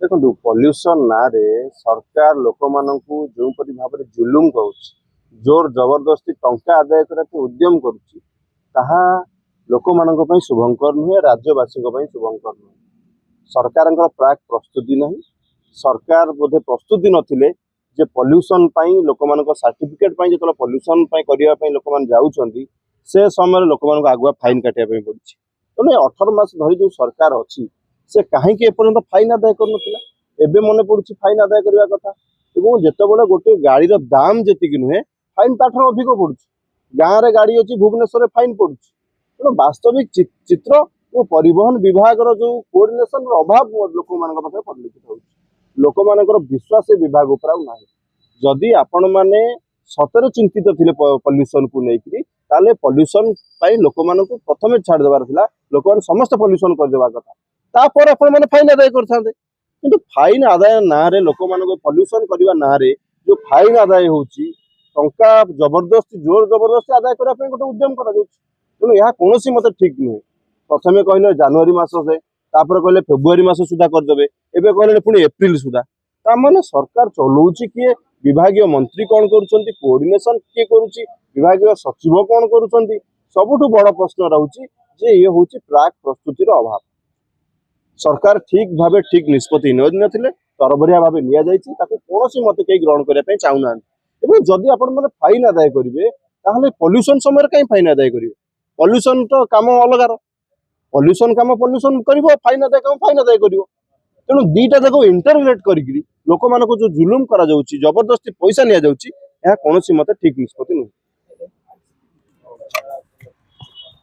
देखो पॉल्यूशन ना रे सरकार लोक मानू जो परी भाव में जुलुम करुच्ची जोर जबरदस्ती टंका आदाय करने उद्यम करुच्ची ताहा लोक मानक पई शुभंकर नुहे राज्यवासी शुभंकर नुहे सरकार प्राक प्रस्तुति नहीं सरकार बोधे प्रस्तुति नथिले जे पॉल्यूशन पाई लोक मानक सर्टिफिकेट पाई जो पॉल्यूशन पाई करिया पाई लोक मान जाउछंती से समय लोक मानक आगुआ फाइन काटिया पाई पड़छि तेणु 18 मास धरी जो सरकार अच्छी से कहीं एपर्यंत फाइन आदाय करनथिला एबे मने पड़ुछि फाइन आदाय करबा कथा एवं जेतेबेले गोटे गाड़ी रो दाम जेतिक नुहे फाइन ताठर अधिक पड़ुछि गाँव रे गाड़ी अछि भुवनेश्वर रे फाइन पड़ुछि तेणु वास्तविक चित्र वो परिवहन विभाग जो कोऑर्डिनेशन अभाव लोक मान पाखे परिलक्षित होछि लोक मानकर विश्वास विभाग उपर ना जदि आपण माने सतरे चिंतित थिले पॉल्यूशन को लेकिन ताले पॉल्यूशन पाई लोक मानक प्रथमे छाड़ देबार थिला लोक मान समस्त पॉल्यूशन कर देबा कथा तापर आपण माने फाइन आदाय करथांते किंतु फाइन आदाय ना रे लोक मानक पॉल्यूशन करबा ना रे जो फाइन आदाय होछि टंका जबरदस्ती जोर जबरदस्ती आदाय करा पे गोटे उद्यम करा जाउछि तेणु यह कौन मत ठीक नुहे प्रथमे कहले जनवरी मास से तापर कहले फेब्रुआरी मास सुधा करदे एबे कहले पुणी एप्रिल सुधा तामाने सरकार चलाउछि किए विभागीय मंत्री कौन करुछंती कोऑर्डिनेशन किए करुछि विभागीय सचिव कौन करुछंती सबुठु बड़ प्रश्न रहउछि जे ये होछि प्राक प्रस्तुतिर अभाव सरकार ठीक भावे ठीक निष्पत्ति नथिले तरबरिया भावे निया जाइछि ताको कोनोसी मते केही ग्रहण करिया पय चाहुनान एबे जदि आपण माने फाइन आदाय करिवे ताहले पॉल्यूशन समय काई फाइन आदाय करिवे पॉल्यूशन तो काम अलगार पॉल्यूशन काम पॉल्यूशन करिवो फाइन आदाय काम फाइन आदाय करिवो तेणु दीटा जाक इंटरलेट करिकरी लोक मानको जो जुलुम करा जाउछि जबरदस्ती पैसा निया जाउछि या कोनोसी मते ठीक निष्पत्ति नहीं।